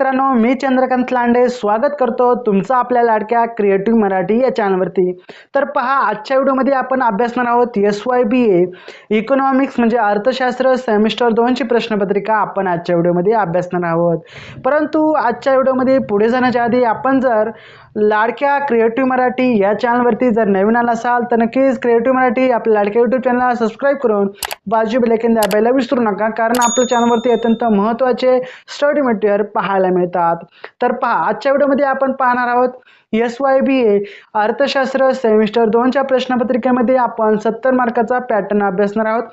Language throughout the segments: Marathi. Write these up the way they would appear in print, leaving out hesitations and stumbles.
मित्रांनो, मी चंद्रकांत लांडे स्वागत करतो तुमचं आपल्या लाडक्या क्रिएटिव्ह मराठी या चॅनलवरती। तर पहा, आजच्या व्हिडिओमध्ये आपण अभ्यासणार आहोत SYBA इकॉनॉमिक्स म्हणजे अर्थशास्त्र सेमिस्टर 2 ची प्रश्नपत्रिका आपण आजच्या व्हिडिओमध्ये अभ्यासणार आहोत। परंतु आजच्या व्हिडिओमध्ये पुढे जाण्याच्या आधी आपण जर लाडक्या क्रिएटिव्ह मराठी या चॅनलवरती जर नवीन आला असाल तर नक्कीच क्रिएटिव्ह मराठी आपल्या लाडक्या यूट्यूब चॅनलला सबस्क्राइब करून बाजू बेल आयकॉन दाबायला विसरू नका, कारण आपल्या चॅनलवरती अत्यंत महत्त्वाचे स्टडी मटेरियल पाहायला मिळतात। तर पहा, आजच्या व्हिडिओमध्ये आपण पाहणार आहोत SYBA अर्थशास्त्र सेमिस्टर 2 च्या प्रश्नपत्रिकेमध्ये आपण 70 मार्काचा पॅटर्न अभ्यासणार आहोत।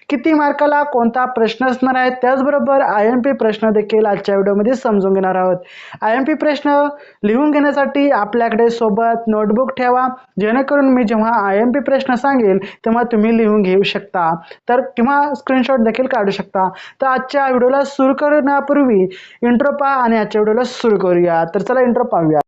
किती मार्काला कोणता प्रश्न असणार आहे, त्याचबरोबर IMP प्रश्न देखील आजच्या व्हिडिओमध्ये समजून घेणार आहोत। IMP प्रश्न लिहून घेण्यासाठी आपल्याकडे सोबत नोटबुक ठेवा, जेणेकरून मी जेव्हा IMP प्रश्न सांगेल तेव्हा तुम्ही लिहून घेऊ शकता तर किंवा स्क्रीनशॉट देखील काढू शकता। तर आजच्या व्हिडिओला सुरू करण्यापूर्वी इंट्रो पहा आणि आजच्या व्हिडिओला सुरू करूया। तर चला इंट्रो पाहूया।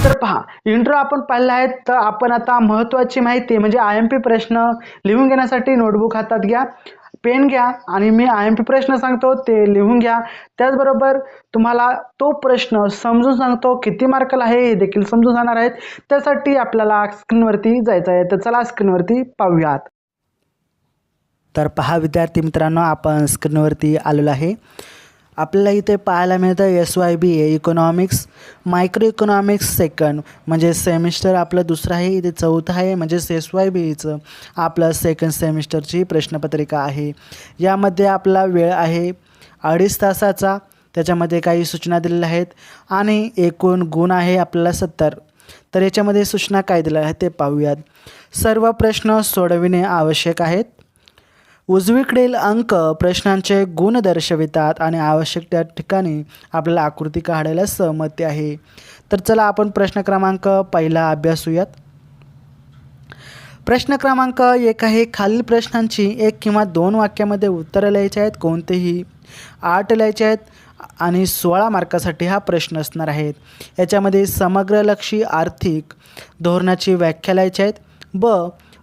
तर पहा, इंट्रो आपण पाहिला आहे। तर आपण आता महत्त्वाची माहिती म्हणजे IMP प्रश्न लिहून घेण्यासाठी नोटबुक हातात घ्या, पेन घ्या आणि मी IMP प्रश्न सांगतो ते लिहून घ्या। त्याचबरोबर तुम्हाला तो प्रश्न समजून सांगतो किती मार्काला आहे हे देखील समजून जाणार आहेत। त्यासाठी आपल्याला स्क्रीनवरती जायचं आहे। तर चला स्क्रीनवरती पाहूयात। तर पहा विद्यार्थी मित्रांनो, आपण स्क्रीनवरती आलेलो आहे। आपल्याला इथे पाहायला मिळतं SYBA economics micro economics second म्हणजे सेमिस्टर आपलं दुसरं आहे, इथे चौथं आहे म्हणजे SYBAचं आपलं सेकंड सेमिस्टरची प्रश्नपत्रिका आहे। यामध्ये आपला वेळ आहे 2.5 तासाचा, त्याच्यामध्ये काही सूचना दिलेल्या आहेत आणि एकूण गुण आहे आपल्याला 70। तर याच्यामध्ये सूचना काय दिल्या आहेत ते पाहूयात। सर्व प्रश्न सोडविणे आवश्यक आहेत। उजवीकडील अंक प्रश्नांचे गुण दर्शवितात आणि आवश्यक त्या ठिकाणी आपल्याला आकृती काढायला सहमती आहे। तर चला आपण प्रश्न क्रमांक पहिला अभ्यासूयात। प्रश्न क्रमांक 1 आहे, खालील प्रश्नांची 1 किंवा 2 वाक्यामध्ये उत्तरं लिहायची आहेत, कोणतेही 8 लिहायचे आहेत आणि 16 मार्कासाठी हा प्रश्न असणार आहे। याच्यामध्ये समग्रलक्षी आर्थिक धोरणाची व्याख्या लिहायची आहेत। ब,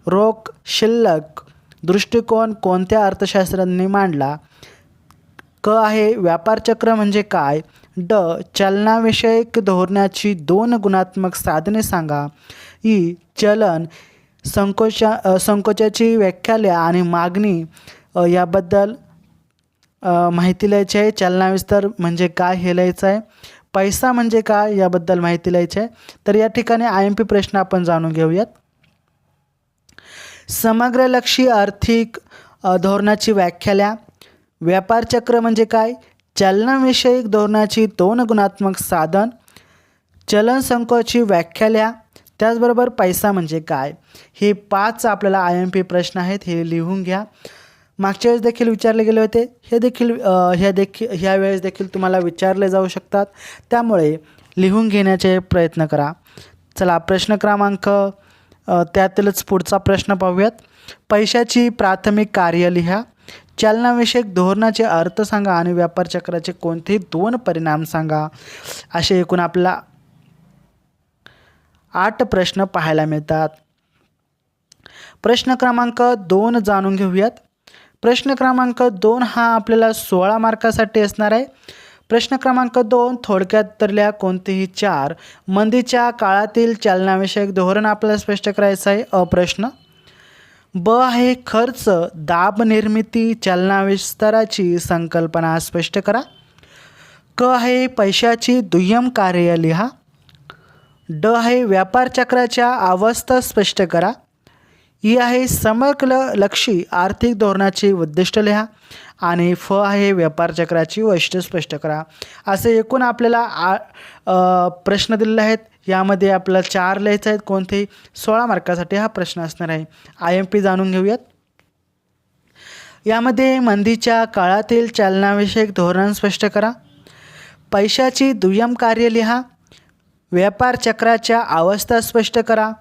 रोख शिल्लक दृष्टिकोन कोणत्या अर्थशास्त्रज्ञांनी मांडला। क आहे, व्यापार चक्र म्हणजे काय। ड, चलनाविषयक धोरणाची 2 गुणात्मक साधने सांगा। ई, चलन संकोचाची व्याख्या लिहा आणि मागणी याबद्दल माहिती लिहायची आहे। चलनाविस्तार म्हणजे काय हे लिहायचं आहे। पैसा म्हणजे काय याबद्दल माहिती लिहायची आहे। तर या ठिकाणी IMP प्रश्न आपण जाणून घेऊयात। समग्रलक्षी आर्थिक धोरणाची व्याख्या लिहा। व्यापार चक्र म्हणजे काय, चलनविषयक धोरणाची 2 गुणात्मक साधन, चलन संकोची व्याख्या लिहा। त्याचबरोबर पैसा म्हणजे काय। हे 5 आपल्याला IMP प्रश्न आहेत, हे लिहून घ्या। मागच्या वेळेस देखील विचारले गेले होते, हे देखील ह्या वेळेस देखील तुम्हाला विचारले जाऊ शकतात, त्यामुळे लिहून घेण्याचे प्रयत्न करा। चला प्रश्न क्रमांक त्यातीलच पुढचा प्रश्न पाहूयात। पैशाची प्राथमिक कार्य लिहा, चलनाविषयक धोरणाचे अर्थ सांगा आणि व्यापार चक्राचे कोणते 2 परिणाम सांगा। असे एकूण आपल्याला 8 प्रश्न पाहायला मिळतात। प्रश्न क्रमांक 2 जाणून घेऊयात। प्रश्न क्रमांक 2 हा आपल्याला 16 मार्कासाठी असणार आहे। प्रश्न क्रमांक 2, थोडक्यात तर लिहा कोणतेही 4 मंदीच्या काळातील चलनाविषयक धोरण आपल्याला स्पष्ट करायचं आहे। अप्रश्न। ब आहे, खर्च दाब निर्मिती चलनाविस्ताराची संकल्पना स्पष्ट करा। क आहे, पैशाची दुय्यम कार्य लिहा। ड आहे, व्यापार चक्राच्या अवस्था स्पष्ट करा। ई आहे, समग्रलक्षी आर्थिक धोरणाची उद्दिष्ट लिहा आणि फ आहे, व्यापार चक्राची वैशिष्ट्ये स्पष्ट करा। असे एकूण आपल्याला प्रश्न दिलेले आहेत। यामध्ये आपल्याला 4 लिहायचे आहेत, कोणतेही 16 मार्कासाठी हा प्रश्न असणार आहे। IMP जाणून घेऊयात। यामध्ये मंदीच्या काळातील चलनाविषयक धोरण स्पष्ट करा, पैशाची दुय्यम कार्य लिहा, व्यापार चक्राच्या अवस्था स्पष्ट करा,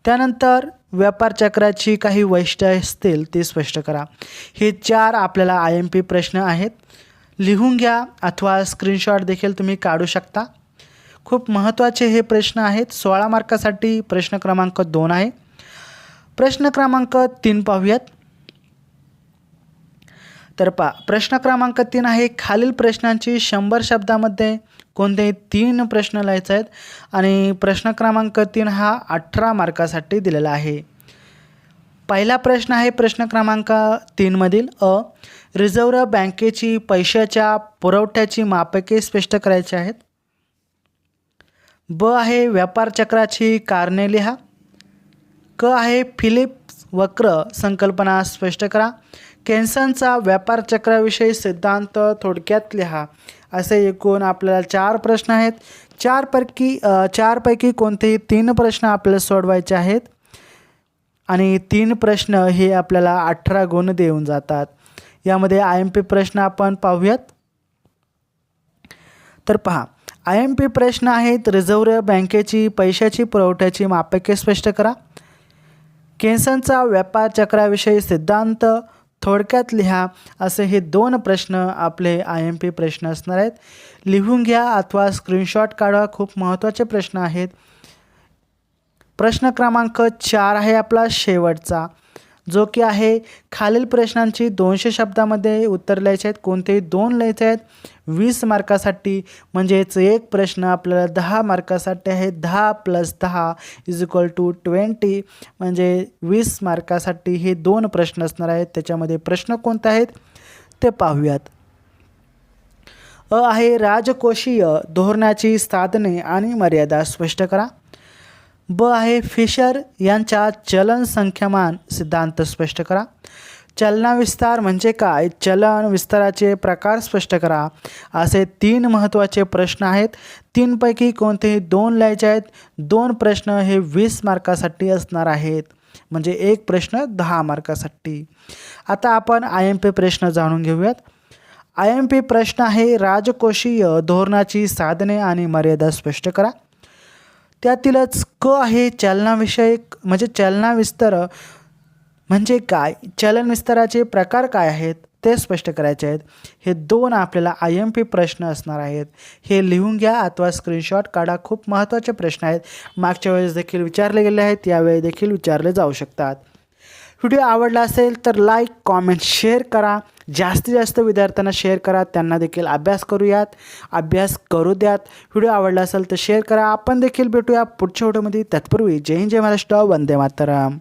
त्यानंतर व्यापार चक्राची काही वैशिष्ट्ये असतील ती स्पष्ट करा. हे 4 आपल्याला IMP प्रश्न आहेत. लिहून घ्या अथवा स्क्रीनशॉट देखील तुम्ही काढू शकता. खूप महत्त्वाचे हे प्रश्न आहेत. 16 मार्कासाठी प्रश्न क्रमांक 2 आहे. प्रश्न क्रमांक 3 पाहूयात. तर प्रश्न क्रमांक 3 आहे, खालील प्रश्नांची 100 शब्दामध्ये कोणतेही 3 प्रश्न लिहायचे आहेत आणि प्रश्न क्रमांक 3 हा 18 मार्कासाठी दिलेला आहे. पहिला प्रश्न आहे प्रश्न क्रमांक 3 मधील रिझर्व्ह बँकेची पैशाच्या पुरवठ्याची मापके स्पष्ट करायची आहेत. ब आहे व्यापार चक्राची कारणे लिहा. क आहे फिलिप्स वक्र संकल्पना स्पष्ट करा. केन्सनचा व्यापार चक्राविषयी सिद्धांत थोडक्यात लिहा. असे एकूण आपल्याला 4 प्रश्न आहेत. 4 पैकी कोणतेही 3 प्रश्न आपल्याला सोडवायचे आहेत आणि 3 प्रश्न हे आपल्याला 18 गुण देऊन जातात. यामध्ये IMP प्रश्न आपण पाहूयात. तर पहा, IMP प्रश्न आहेत, रिझर्व्ह बँकेची पैशाची पुरवठ्याची मापके स्पष्ट करा. केन्सनचा व्यापार चक्राविषयी सिद्धांत थोडक्यात लिहा. असे हे 2 प्रश्न आपले IMP प्रश्न असणार आहेत. लिहून घ्या अथवा स्क्रीनशॉट काढा. खूप महत्त्वाचे प्रश्न आहेत. प्रश्न क्रमांक 4 आहे आपला शेवटचा, जो की आहे खालील प्रश्नांची 200 शब्दामध्ये उत्तर लिहायचे आहेत. कोणतेही 2 लिहायचे आहेत. 20 मार्कासाठी म्हणजेच एक प्रश्न आपल्याला 10 मार्कासाठी आहे. 10 + 10 = 20 म्हणजे 20 मार्कासाठी हे 2 प्रश्न असणार आहेत. त्याच्यामध्ये प्रश्न कोणते आहेत ते पाहूयात. आहे राजकोषीय धोरणाची साधने आणि मर्यादा स्पष्ट करा. ब आहे फिशर यांच्या चलन संख्यामान सिद्धांत स्पष्ट करा. चलनविस्तार म्हणजे काय, चलन विस्ताराचे प्रकार स्पष्ट करा. असे 3 महत्त्वाचे प्रश्न आहेत. 3 पैकी कोणतेही 2 लिहायचे आहेत. 2 प्रश्न हे 20 मार्कासाठी असणार आहेत. म्हणजे एक प्रश्न 10 मार्कासाठी. आता आपण IMP प्रश्न जाणून घेऊयात. IMP प्रश्न आहे राजकोषीय धोरणाची साधने आणि मर्यादा स्पष्ट करा. त्यातीलच क आहे चलनाविषयक म्हणजे चलनविस्तार म्हणजे काय, चलन विस्ताराचे प्रकार काय आहेत ते स्पष्ट करायचे आहेत. हे 2 आपल्याला IMP प्रश्न असणार आहेत. हे लिहून घ्या अथवा स्क्रीनशॉट काढा. खूप महत्त्वाचे प्रश्न आहेत. मागच्या वेळेस देखील विचारले गेले आहेत, यावेळी देखील विचारले जाऊ शकतात. व्हिडिओ आवडला असेल तर लाईक, कॉमेंट, शेअर करा. जास्तीत जास्त विद्यार्थ्यांना शेअर करा. त्यांना देखील अभ्यास करू द्यात. व्हिडिओ आवडला असेल तर शेअर करा. आपण देखील भेटूया पुढच्या व्हिडिओमध्ये. तत्पूर्वी जय हिंद, जय महाराष्ट्र, वंदे मातरम.